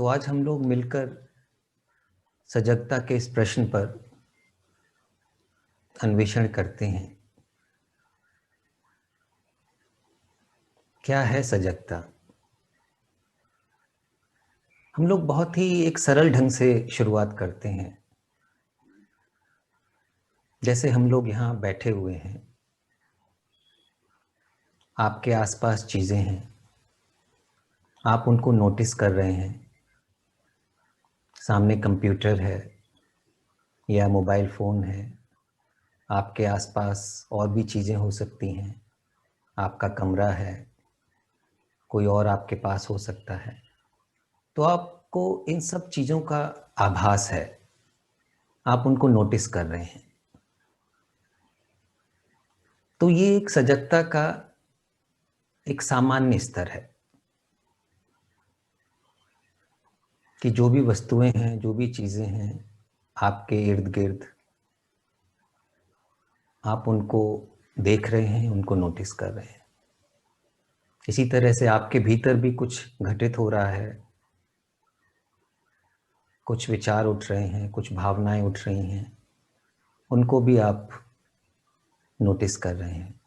तो आज हम लोग मिलकर सजगता के इस प्रश्न पर अन्वेषण करते हैं। क्या है सजगता? हम लोग बहुत ही एक सरल ढंग से शुरुआत करते हैं। जैसे हम लोग यहाँ बैठे हुए हैं, आपके आसपास चीज़ें हैं, आप उनको नोटिस कर रहे हैं। सामने कंप्यूटर है या मोबाइल फ़ोन है, आपके आसपास और भी चीज़ें हो सकती हैं, आपका कमरा है, कोई और आपके पास हो सकता है। तो आपको इन सब चीज़ों का आभास है, आप उनको नोटिस कर रहे हैं। तो ये एक सजगता का एक सामान्य स्तर है कि जो भी वस्तुएं हैं, जो भी चीज़ें हैं आपके इर्द गिर्द, आप उनको देख रहे हैं, उनको नोटिस कर रहे हैं। इसी तरह से आपके भीतर भी कुछ घटित हो रहा है, कुछ विचार उठ रहे हैं, कुछ भावनाएं उठ रही हैं, उनको भी आप नोटिस कर रहे हैं।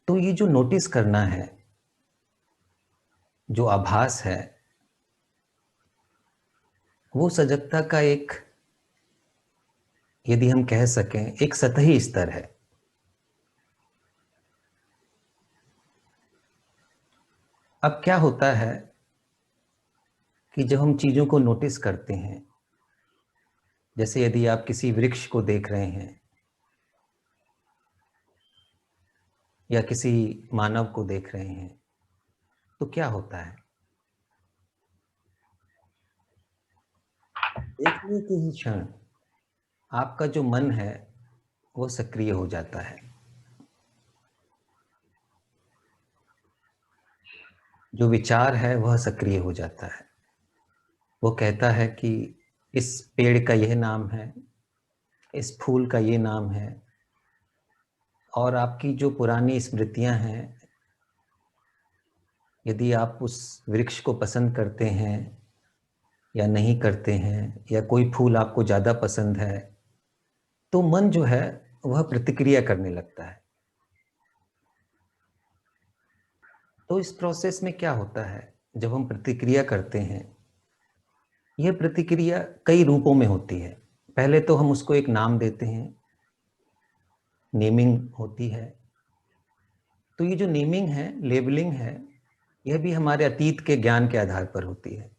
तो ये जो नोटिस करना है, जो आभास है, वो सजगता का एक, यदि हम कह सकें, एक सतही स्तर है। अब क्या होता है कि जब हम चीज़ों को नोटिस करते हैं, जैसे यदि आप किसी वृक्ष को देख रहे हैं या किसी मानव को देख रहे हैं, तो क्या होता है? देखने के ही क्षण आपका जो मन है वो सक्रिय हो जाता है। जो विचार है वह सक्रिय हो जाता है। वो कहता है कि इस पेड़ का यह नाम है, इस फूल का ये नाम है, और आपकी जो पुरानी स्मृतियां हैं, यदि आप उस वृक्ष को पसंद करते हैं या नहीं करते हैं, या कोई फूल आपको ज़्यादा पसंद है, तो मन जो है वह प्रतिक्रिया करने लगता है। तो इस प्रोसेस में क्या होता है, जब हम प्रतिक्रिया करते हैं, यह प्रतिक्रिया कई रूपों में होती है। पहले तो हम उसको एक नाम देते हैं, नेमिंग होती है। तो ये जो नेमिंग है, लेबलिंग है, यह भी हमारे अतीत के ज्ञान के आधार पर होती है,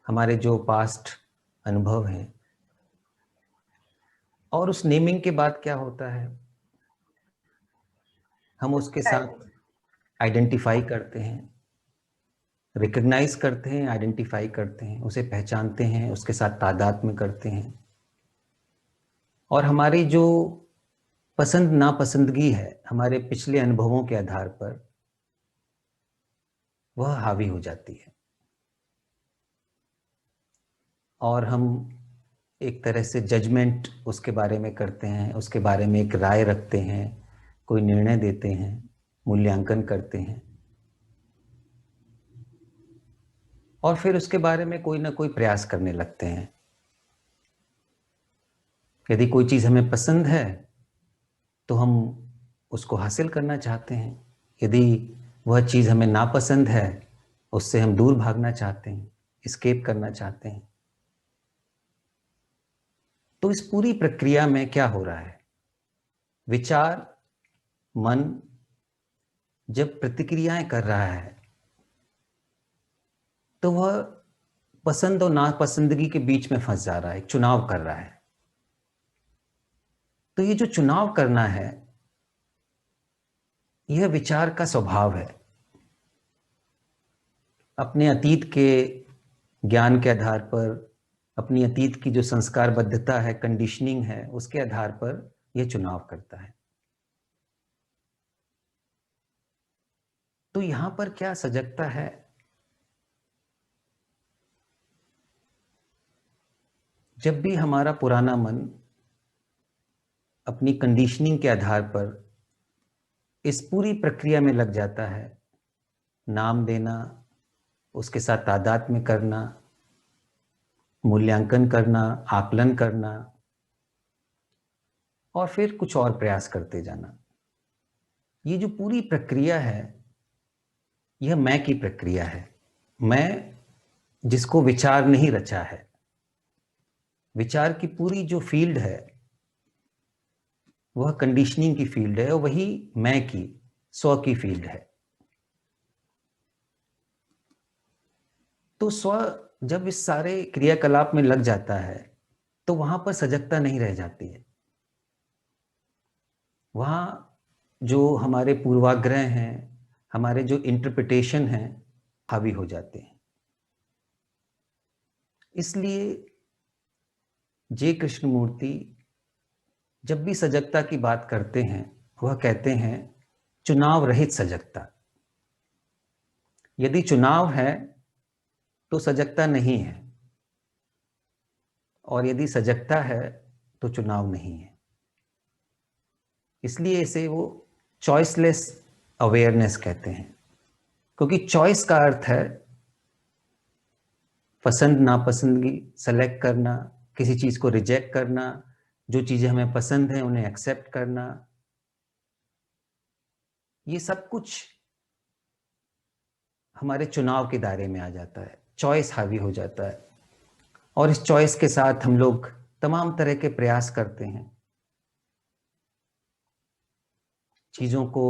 हमारे जो पास्ट अनुभव हैं। और उस नेमिंग के बाद क्या होता है, हम उसके साथ आइडेंटिफाई करते हैं, रिकग्नाइज करते हैं, आइडेंटिफाई करते हैं, उसे पहचानते हैं, उसके साथ तादात्म्य करते हैं। और हमारी जो पसंद नापसंदगी है, हमारे पिछले अनुभवों के आधार पर वह हावी हो जाती है, और हम एक तरह से जजमेंट उसके बारे में करते हैं, उसके बारे में एक राय रखते हैं, कोई निर्णय देते हैं, मूल्यांकन करते हैं, और फिर उसके बारे में कोई ना कोई प्रयास करने लगते हैं। यदि कोई चीज़ हमें पसंद है तो हम उसको हासिल करना चाहते हैं, यदि वह चीज़ हमें नापसंद है, उससे हम दूर भागना चाहते हैं, एस्केप करना चाहते हैं। तो इस पूरी प्रक्रिया में क्या हो रहा है, विचार, मन जब प्रतिक्रियाएं कर रहा है, तो वह पसंद और नापसंदगी के बीच में फंस जा रहा है, एक चुनाव कर रहा है। तो ये जो चुनाव करना है, यह विचार का स्वभाव है। अपने अतीत के ज्ञान के आधार पर, अपनी अतीत की जो संस्कारबद्धता है, कंडीशनिंग है, उसके आधार पर यह चुनाव करता है। तो यहां पर क्या सजगता है, जब भी हमारा पुराना मन अपनी कंडीशनिंग के आधार पर इस पूरी प्रक्रिया में लग जाता है। नाम देना, उसके साथ तादात्म्य करना, मूल्यांकन करना, आकलन करना, और फिर कुछ और प्रयास करते जाना। ये जो पूरी प्रक्रिया है, यह मैं की प्रक्रिया है। मैं जिसको विचार नहीं रचा है। विचार की पूरी जो फील्ड है वह कंडीशनिंग की फील्ड है, और वही मैं की, स्व की फील्ड है। तो स्व जब इस सारे क्रियाकलाप में लग जाता है तो वहां पर सजगता नहीं रह जाती है। वहां जो हमारे पूर्वाग्रह हैं, हमारे जो इंटरप्रिटेशन हैं, हावी हो जाते हैं। इसलिए जे कृष्णमूर्ति जब भी सजगता की बात करते हैं, वह कहते हैं चुनाव रहित सजगता। यदि चुनाव है तो सजगता नहीं है, और यदि सजगता है तो चुनाव नहीं है। इसलिए इसे वो चॉइसलेस अवेयरनेस कहते हैं, क्योंकि चॉइस का अर्थ है पसंद नापसंदगी, सेलेक्ट करना, किसी चीज को रिजेक्ट करना, जो चीजें हमें पसंद है उन्हें एक्सेप्ट करना। ये सब कुछ हमारे चुनाव के दायरे में आ जाता है, चॉइस हावी हो जाता है। और इस चॉइस के साथ हम लोग तमाम तरह के प्रयास करते हैं, चीजों को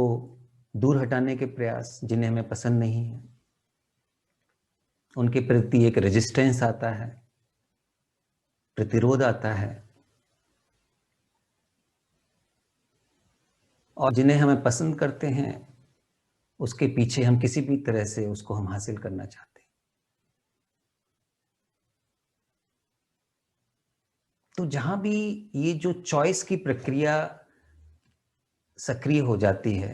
दूर हटाने के प्रयास जिन्हें हमें पसंद नहीं है, उनके प्रति एक रेजिस्टेंस आता है, प्रतिरोध आता है, और जिन्हें हमें पसंद करते हैं उसके पीछे हम किसी भी तरह से उसको हम हासिल करना चाहते हैं। तो जहां भी ये जो चॉइस की प्रक्रिया सक्रिय हो जाती है,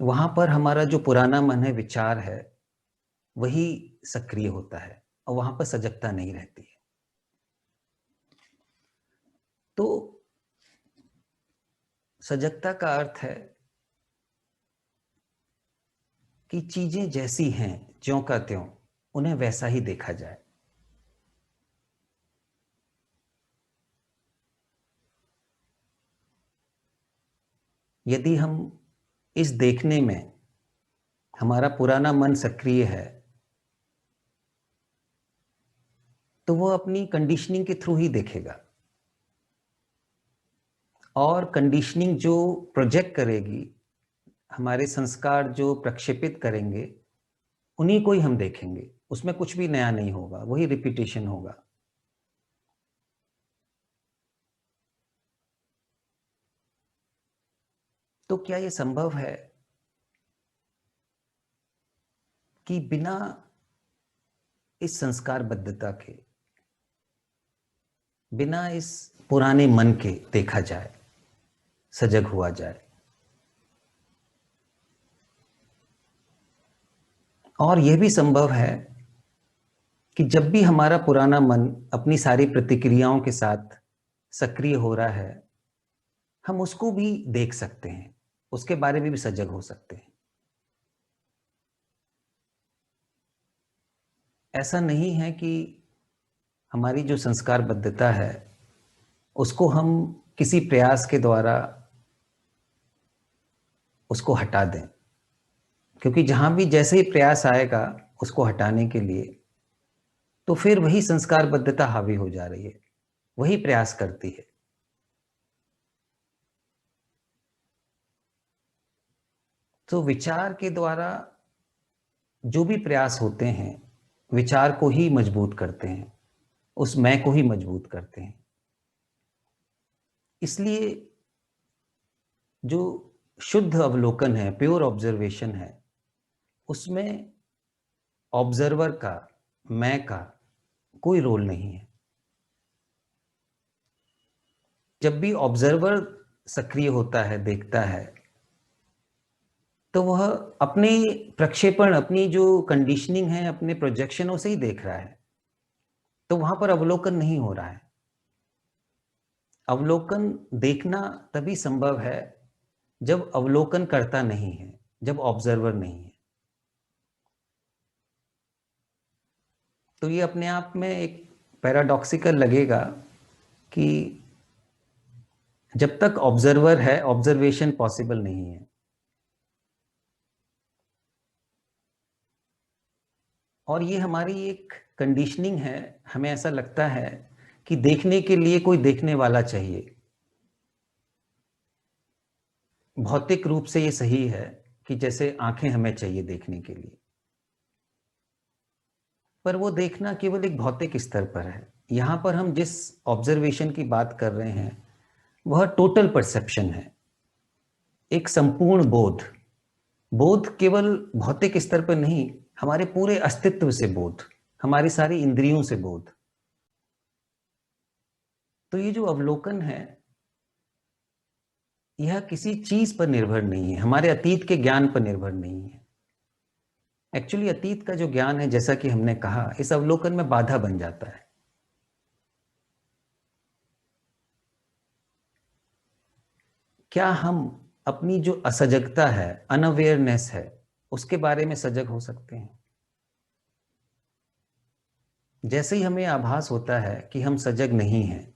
वहां पर हमारा जो पुराना मन है, विचार है, वही सक्रिय होता है, और वहां पर सजगता नहीं रहती है। तो सजगता का अर्थ है कि चीजें जैसी हैं ज्यों का त्यों उन्हें वैसा ही देखा जाए। यदि हम इस देखने में हमारा पुराना मन सक्रिय है तो वो अपनी कंडीशनिंग के थ्रू ही देखेगा, और कंडीशनिंग जो प्रोजेक्ट करेगी, हमारे संस्कार जो प्रक्षेपित करेंगे, उन्हीं को ही हम देखेंगे। उसमें कुछ भी नया नहीं होगा, वही रिपीटेशन होगा। तो क्या ये संभव है कि बिना इस संस्कारबद्धता के, बिना इस पुराने मन के देखा जाए, सजग हुआ जाए? और यह भी संभव है कि जब भी हमारा पुराना मन अपनी सारी प्रतिक्रियाओं के साथ सक्रिय हो रहा है, हम उसको भी देख सकते हैं, उसके बारे में भी सजग हो सकते हैं। ऐसा नहीं है कि हमारी जो संस्कारबद्धता है उसको हम किसी प्रयास के द्वारा उसको हटा दें, क्योंकि जहां भी जैसे ही प्रयास आएगा उसको हटाने के लिए, तो फिर वही संस्कारबद्धता हावी हो जा रही है, वही प्रयास करती है। तो विचार के द्वारा जो भी प्रयास होते हैं, विचार को ही मजबूत करते हैं, उस मैं को ही मजबूत करते हैं। इसलिए जो शुद्ध अवलोकन है, प्योर ऑब्जर्वेशन है, उसमें ऑब्जर्वर का, मैं का कोई रोल नहीं है। जब भी ऑब्जर्वर सक्रिय होता है, देखता है, तो वह अपने प्रक्षेपण, अपनी जो कंडीशनिंग है, अपने प्रोजेक्शनों से ही देख रहा है, तो वहां पर अवलोकन नहीं हो रहा है। अवलोकन देखना तभी संभव है जब अवलोकन करता नहीं है, जब ऑब्जर्वर नहीं है। तो ये अपने आप में एक पैराडॉक्सिकल लगेगा कि जब तक ऑब्जर्वर है, ऑब्जर्वेशन पॉसिबल नहीं है। और ये हमारी एक कंडीशनिंग है। हमें ऐसा लगता है कि देखने के लिए कोई देखने वाला चाहिए। भौतिक रूप से ये सही है कि जैसे आंखें हमें चाहिए देखने के लिए, पर वो देखना केवल एक भौतिक स्तर पर है। यहां पर हम जिस ऑब्जर्वेशन की बात कर रहे हैं वह टोटल परसेप्शन है, एक संपूर्ण बोध। बोध केवल भौतिक स्तर पर नहीं, हमारे पूरे अस्तित्व से बोध, हमारी सारी इंद्रियों से बोध। तो ये जो अवलोकन है यह किसी चीज पर निर्भर नहीं है, हमारे अतीत के ज्ञान पर निर्भर नहीं है। एक्चुअली अतीत का जो ज्ञान है, जैसा कि हमने कहा, इस अवलोकन में बाधा बन जाता है। क्या हम अपनी जो असजगता है, अनअवेयरनेस है, उसके बारे में सजग हो सकते हैं? जैसे ही हमें आभास होता है कि हम सजग नहीं हैं,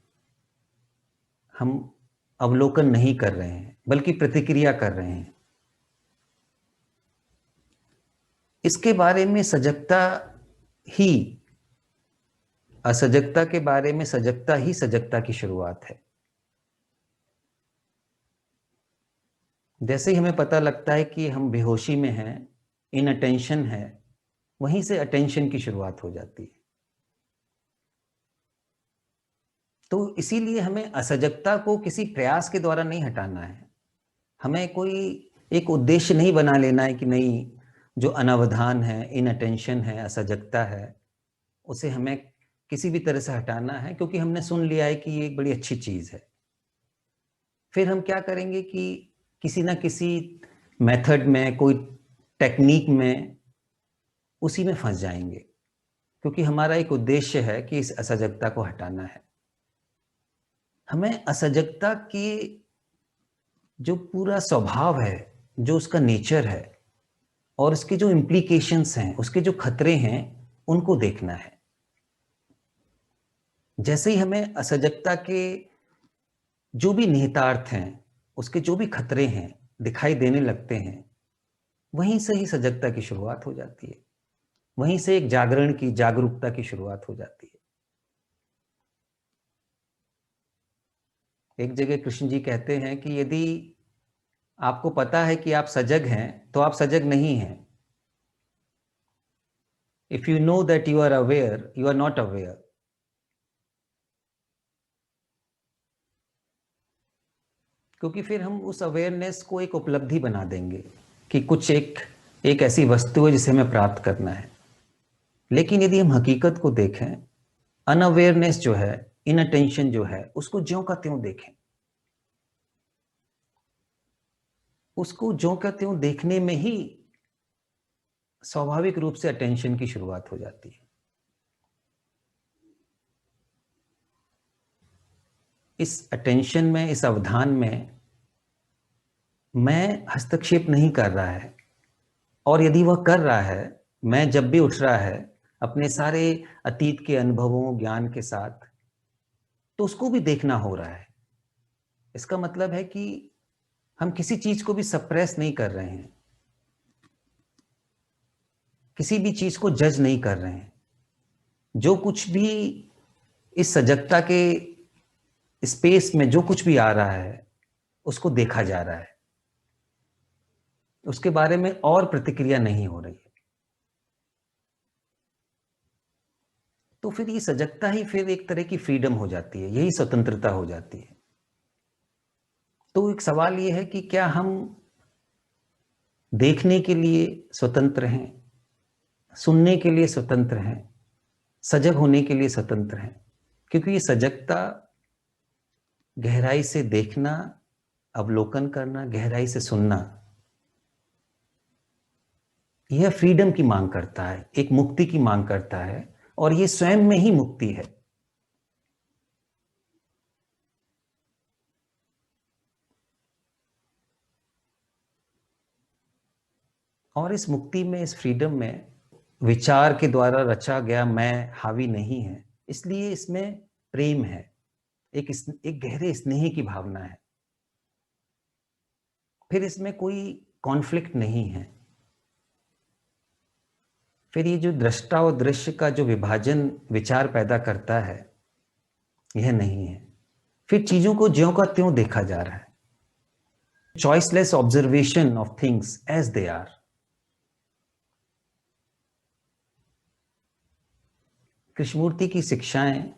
हम अवलोकन नहीं कर रहे हैं बल्कि प्रतिक्रिया कर रहे हैं, इसके बारे में सजगता ही, असजगता के बारे में सजगता ही सजगता की शुरुआत है। जैसे ही हमें पता लगता है कि हम बेहोशी में हैं, इन अटेंशन है, वहीं से अटेंशन की शुरुआत हो जाती है। तो इसीलिए हमें असजगता को किसी प्रयास के द्वारा नहीं हटाना है। हमें कोई एक उद्देश्य नहीं बना लेना है कि नहीं, जो अनावधान है, इन अटेंशन है, असजगता है, उसे हमें किसी भी तरह से हटाना है क्योंकि हमने सुन लिया है कि ये एक बड़ी अच्छी चीज है। फिर हम क्या करेंगे कि किसी ना किसी मेथड में, कोई टेक्निक में, उसी में फंस जाएंगे, क्योंकि हमारा एक उद्देश्य है कि इस असजगता को हटाना है। हमें असजगता की जो पूरा स्वभाव है, जो उसका नेचर है और उसके जो इम्प्लीकेशंस हैं, उसके जो खतरे हैं, उनको देखना है। जैसे ही हमें असजगता के जो भी निहितार्थ हैं, उसके जो भी खतरे हैं दिखाई देने लगते हैं, वहीं से ही सजगता की शुरुआत हो जाती है। वहीं से एक जागरण की, जागरूकता की शुरुआत हो जाती है। एक जगह कृष्ण जी कहते हैं कि यदि आपको पता है कि आप सजग हैं तो आप सजग नहीं हैं। If you know that you are aware, you are not aware. क्योंकि फिर हम उस अवेयरनेस को एक उपलब्धि बना देंगे कि कुछ एक ऐसी वस्तु है जिसे हमें प्राप्त करना है। लेकिन यदि हम हकीकत को देखें, अनअवेयरनेस जो है, इनअटेंशन जो है, उसको ज्यों का त्यों देखें। उसको ज्यों का त्यों देखने में ही स्वाभाविक रूप से अटेंशन की शुरुआत हो जाती है। इस अटेंशन में, इस अवधान में मैं हस्तक्षेप नहीं कर रहा है, और यदि वह कर रहा है, मैं जब भी उठ रहा है अपने सारे अतीत के अनुभवों, ज्ञान के साथ, तो उसको भी देखना हो रहा है। इसका मतलब है कि हम किसी चीज को भी सप्रेस नहीं कर रहे हैं, किसी भी चीज को जज नहीं कर रहे हैं। जो कुछ भी इस सजगता के स्पेस में जो कुछ भी आ रहा है, उसको देखा जा रहा है, उसके बारे में और प्रतिक्रिया नहीं हो रही है। तो फिर ये सजगता ही फिर एक तरह की फ्रीडम हो जाती है, यही स्वतंत्रता हो जाती है। तो एक सवाल ये है कि क्या हम देखने के लिए स्वतंत्र हैं, सुनने के लिए स्वतंत्र हैं, सजग होने के लिए स्वतंत्र हैं? क्योंकि ये सजगता, गहराई से देखना, अवलोकन करना, गहराई से सुनना, यह फ्रीडम की मांग करता है, एक मुक्ति की मांग करता है, और ये स्वयं में ही मुक्ति है। और इस मुक्ति में, इस फ्रीडम में विचार के द्वारा रचा गया मैं हावी नहीं है, इसलिए इसमें प्रेम है, एक गहरे स्नेह की भावना है। फिर इसमें कोई कॉन्फ्लिक्ट नहीं है। फिर ये जो दृष्टा और दृश्य का जो विभाजन विचार पैदा करता है, यह नहीं है। फिर चीजों को ज्यों का त्यों देखा जा रहा है। Choiceless observation of things as they are. Krishnamurti की शिक्षाएं,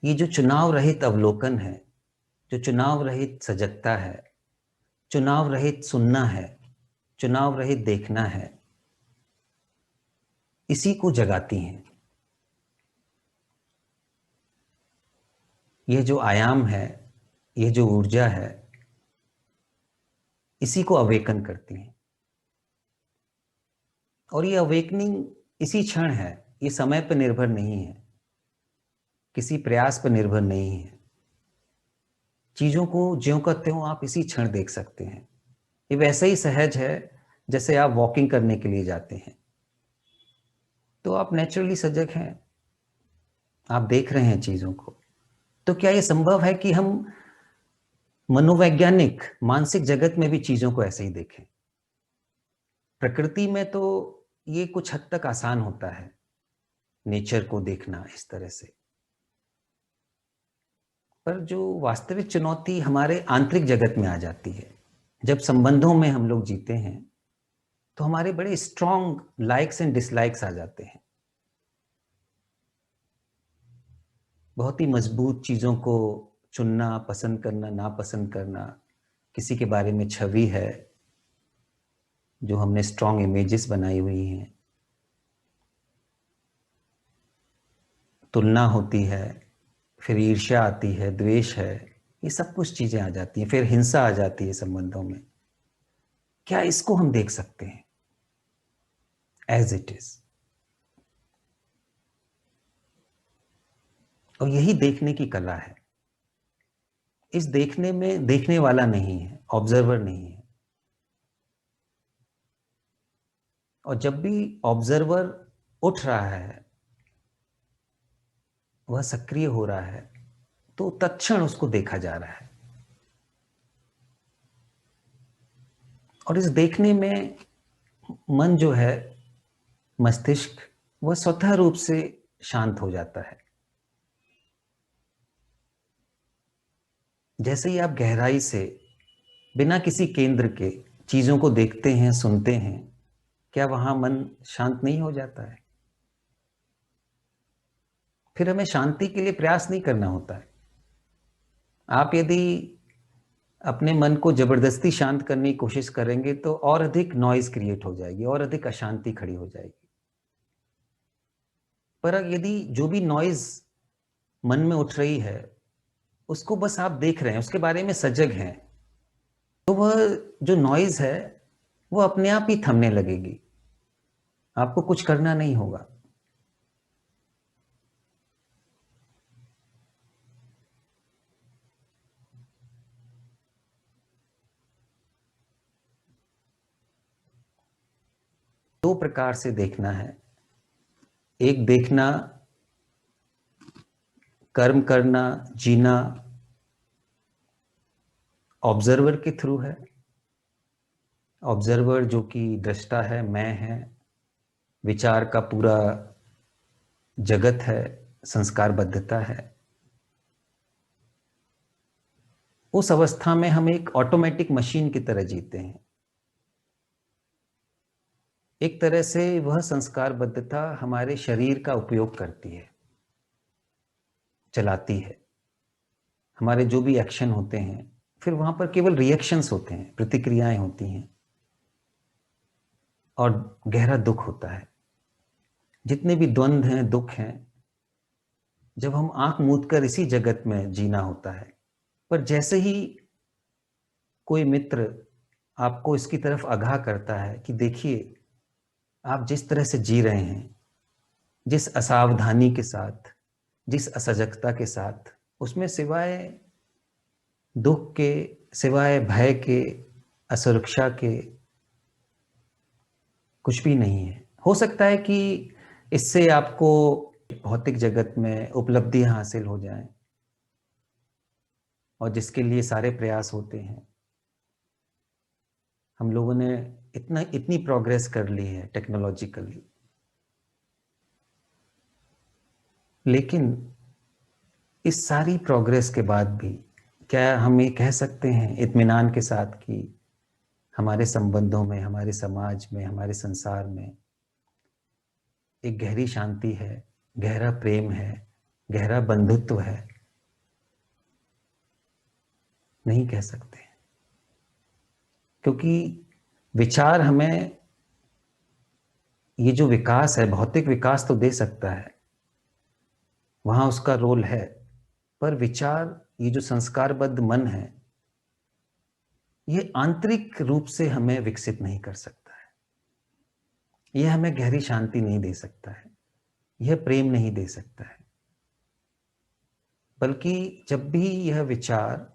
ये जो चुनाव रहित अवलोकन है, जो चुनाव रहित सजगता है, चुनाव रहित सुनना है, चुनाव रहित देखना है, इसी को जगाती हैं। ये जो आयाम है, ये जो ऊर्जा है, इसी को अवेकन करती हैं। और ये अवेकनिंग इसी क्षण है, ये समय पर निर्भर नहीं है, किसी प्रयास पर निर्भर नहीं है। चीजों को ज्यों का त्यों आप इसी क्षण देख सकते हैं। ये वैसे ही सहज है जैसे आप वॉकिंग करने के लिए जाते हैं, तो आप नेचुरली सजग हैं, आप देख रहे हैं चीजों को। तो क्या ये संभव है कि हम मनोवैज्ञानिक मानसिक जगत में भी चीजों को ऐसे ही देखें? प्रकृति में तो ये कुछ हद तक आसान होता है, नेचर को देखना इस तरह से। पर जो वास्तविक चुनौती हमारे आंतरिक जगत में आ जाती है, जब संबंधों में हम लोग जीते हैं, तो हमारे बड़े स्ट्रॉन्ग लाइक्स एंड डिसलाइक्स आ जाते हैं। बहुत ही मजबूत चीजों को चुनना, पसंद करना, नापसंद करना, किसी के बारे में छवि है जो हमने स्ट्रॉन्ग इमेजेस बनाई हुई हैं, तुलना होती है, फिर ईर्ष्या आती है, द्वेष है, ये सब कुछ चीजें आ जाती हैं, फिर हिंसा आ जाती है संबंधों में। क्या इसको हम देख सकते हैं एज इट इज? और यही देखने की कला है। इस देखने में देखने वाला नहीं है, ऑब्जर्वर नहीं है। और जब भी ऑब्जर्वर उठ रहा है, वह सक्रिय हो रहा है, तो तत्क्षण उसको देखा जा रहा है। और इस देखने में मन जो है, मस्तिष्क, वह स्वतः रूप से शांत हो जाता है। जैसे ही आप गहराई से, बिना किसी केंद्र के चीजों को देखते हैं, सुनते हैं, क्या वहां मन शांत नहीं हो जाता है? फिर हमें शांति के लिए प्रयास नहीं करना होता है। आप यदि अपने मन को जबरदस्ती शांत करने की कोशिश करेंगे तो और अधिक नॉइज क्रिएट हो जाएगी, और अधिक अशांति खड़ी हो जाएगी। पर यदि जो भी नॉइज मन में उठ रही है, उसको बस आप देख रहे हैं, उसके बारे में सजग हैं, तो वह जो नॉइज है वो अपने आप ही थमने लगेगी। आपको कुछ करना नहीं होगा। दो प्रकार से देखना है। एक देखना, कर्म करना, जीना ऑब्जर्वर के थ्रू है। ऑब्जर्वर जो कि दृष्टा है, मैं है, विचार का पूरा जगत है, संस्कारबद्धता है। उस अवस्था में हम एक ऑटोमेटिक मशीन की तरह जीते हैं। एक तरह से वह संस्कारबद्धता हमारे शरीर का उपयोग करती है, चलाती है। हमारे जो भी एक्शन होते हैं, फिर वहां पर केवल रिएक्शंस होते हैं, प्रतिक्रियाएं होती हैं, और गहरा दुख होता है। जितने भी द्वंद्व हैं, दुख हैं, जब हम आंख मूंद कर इसी जगत में जीना होता है। पर जैसे ही कोई मित्र आपको इसकी तरफ आगाह करता है कि देखिए, आप जिस तरह से जी रहे हैं, जिस असावधानी के साथ, जिस असजगता के साथ, उसमें सिवाय दुख के, सिवाय भय के, असुरक्षा के कुछ भी नहीं है। हो सकता है कि इससे आपको भौतिक जगत में उपलब्धियां हासिल हो जाएं और जिसके लिए सारे प्रयास होते हैं। हम लोगों ने इतनी प्रोग्रेस कर ली है टेक्नोलॉजिकली, लेकिन इस सारी प्रोग्रेस के बाद भी क्या हम ये कह सकते हैं इत्मीनान के साथ कि हमारे संबंधों में, हमारे समाज में, हमारे संसार में एक गहरी शांति है, गहरा प्रेम है, गहरा बंधुत्व है? नहीं कह सकते, क्योंकि विचार हमें ये जो विकास है, भौतिक विकास तो दे सकता है, वहां उसका रोल है, पर विचार, ये जो संस्कारबद्ध मन है, ये आंतरिक रूप से हमें विकसित नहीं कर सकता है। यह हमें गहरी शांति नहीं दे सकता है, यह प्रेम नहीं दे सकता है। बल्कि जब भी यह विचार,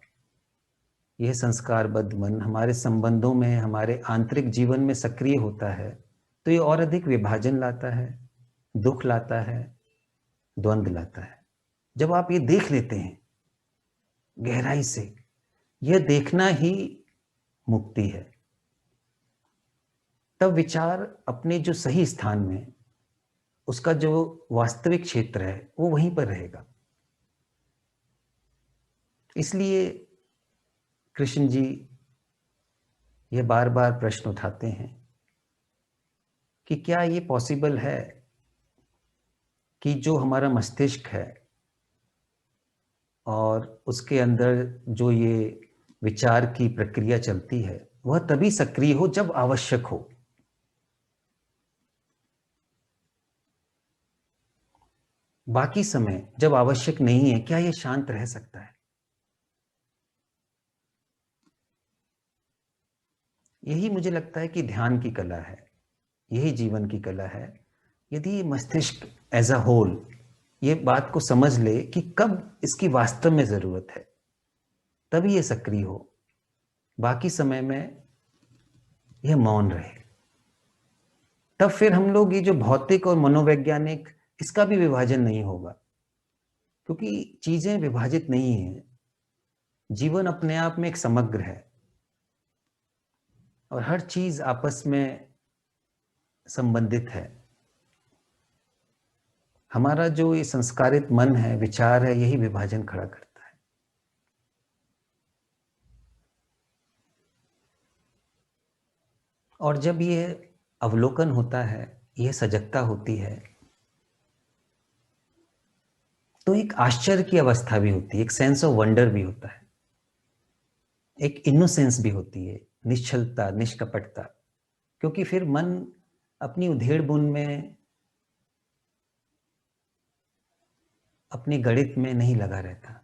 यह संस्कारबद्ध मन हमारे संबंधों में, हमारे आंतरिक जीवन में सक्रिय होता है, तो ये और अधिक विभाजन लाता है, दुख लाता है, द्वंद्व लाता है। जब आप ये देख लेते हैं गहराई से, यह देखना ही मुक्ति है, तब विचार अपने जो सही स्थान में, उसका जो वास्तविक क्षेत्र है, वो वहीं पर रहेगा। इसलिए कृष्ण जी ये बार बार प्रश्न उठाते हैं कि क्या ये पॉसिबल है कि जो हमारा मस्तिष्क है और उसके अंदर जो ये विचार की प्रक्रिया चलती है, वह तभी सक्रिय हो जब आवश्यक हो। बाकी समय जब आवश्यक नहीं है, क्या यह शांत रह सकता है? यही मुझे लगता है कि ध्यान की कला है, यही जीवन की कला है। यदि मस्तिष्क एज अ होल ये बात को समझ ले कि कब इसकी वास्तव में जरूरत है, तभी ये सक्रिय हो। बाकी समय में यह मौन रहे, तब फिर हम लोग ये जो भौतिक और मनोवैज्ञानिक, इसका भी विभाजन नहीं होगा, क्योंकि चीजें विभाजित नहीं है। जीवन अपने आप में एक समग्र है और हर चीज आपस में संबंधित है। हमारा जो ये संस्कारित मन है, विचार है, यही विभाजन खड़ा करता है। और जब ये अवलोकन होता है, यह सजगता होती है, तो एक आश्चर्य की अवस्था भी होती है, एक सेंस ऑफ वंडर भी होता है, एक इनोसेंस भी होती है, निश्चलता, निष्कपटता। क्योंकि फिर मन अपनी उधेड़ बुन में, अपनी गणित में नहीं लगा रहता,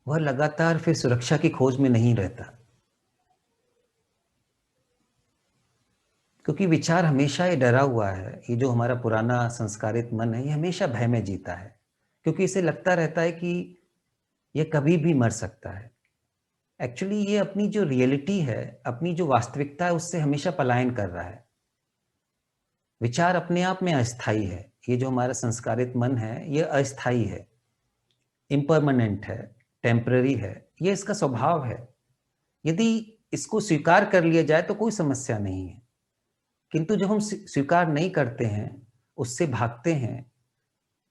वह लगातार फिर सुरक्षा की खोज में नहीं रहता, क्योंकि विचार हमेशा ये डरा हुआ है। ये जो हमारा पुराना संस्कारित मन है, ये हमेशा भय में जीता है, क्योंकि इसे लगता रहता है कि ये कभी भी मर सकता है। एक्चुअली ये अपनी जो रियलिटी है, अपनी जो वास्तविकता है, उससे हमेशा पलायन कर रहा है। विचार अपने आप में अस्थाई है। ये जो हमारा संस्कारित मन है, ये अस्थाई है, इम्परमानेंट है, टेम्पररी है, ये इसका स्वभाव है। यदि इसको स्वीकार कर लिया जाए तो कोई समस्या नहीं है, किंतु जब हम स्वीकार नहीं करते हैं, उससे भागते हैं,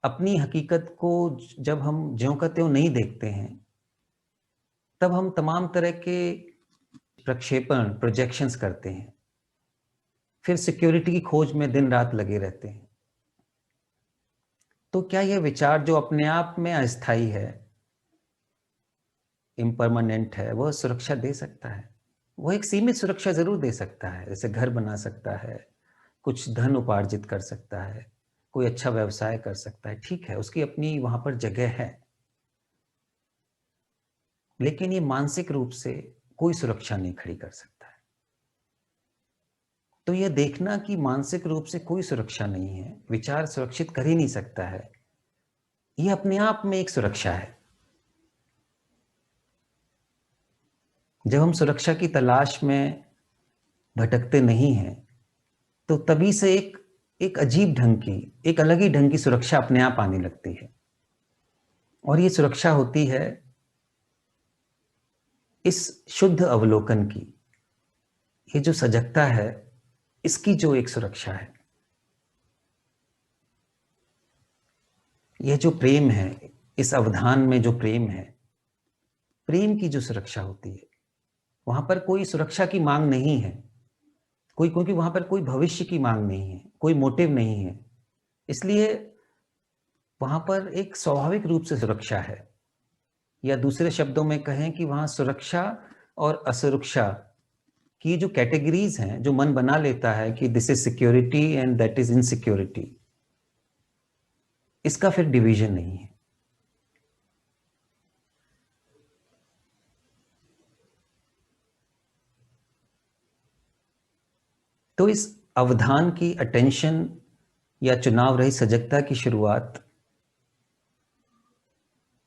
अपनी हकीकत को जब हम ज्यों का त्यों नहीं देखते हैं, तब हम तमाम तरह के प्रक्षेपण, प्रोजेक्शंस करते हैं, फिर सिक्योरिटी की खोज में दिन रात लगे रहते हैं। तो क्या यह विचार जो अपने आप में अस्थाई है, इम्परमानेंट है, वह सुरक्षा दे सकता है? वह एक सीमित सुरक्षा जरूर दे सकता है, जैसे घर बना सकता है, कुछ धन उपार्जित कर सकता है, कोई अच्छा व्यवसाय कर सकता है, ठीक है, उसकी अपनी वहां पर जगह है। लेकिन ये मानसिक रूप से कोई सुरक्षा नहीं खड़ी कर सकता है। तो यह देखना कि मानसिक रूप से कोई सुरक्षा नहीं है, विचार सुरक्षित कर ही नहीं सकता है, यह अपने आप में एक सुरक्षा है। जब हम सुरक्षा की तलाश में भटकते नहीं हैं, तो तभी से एक अजीब ढंग की, एक अलग ही ढंग की सुरक्षा अपने आप आने लगती है। और ये सुरक्षा होती है इस शुद्ध अवलोकन की। ये जो सजगता है, इसकी जो एक सुरक्षा है। ये जो प्रेम है, इस अवधान में जो प्रेम है, प्रेम की जो सुरक्षा होती है, वहां पर कोई सुरक्षा की मांग नहीं है। क्योंकि वहां पर कोई भविष्य की मांग नहीं है, कोई मोटिव नहीं है। इसलिए वहां पर एक स्वाभाविक रूप से सुरक्षा है। या दूसरे शब्दों में कहें कि वहां सुरक्षा और असुरक्षा की जो कैटेगरीज हैं, जो मन बना लेता है कि this is security and that is insecurity, इसका फिर डिवीजन नहीं है। तो इस अवधान की, अटेंशन या चुनाव रहित सजगता की शुरुआत,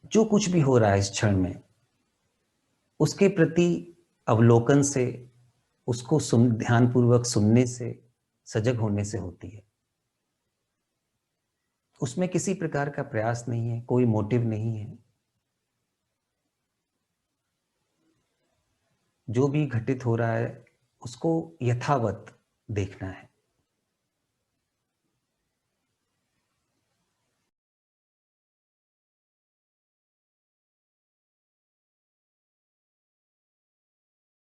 जो कुछ भी हो रहा है इस क्षण में, उसके प्रति अवलोकन से, उसको ध्यानपूर्वक सुनने से, सजग होने से होती है। उसमें किसी प्रकार का प्रयास नहीं है, कोई मोटिव नहीं है। जो भी घटित हो रहा है, उसको यथावत देखना है।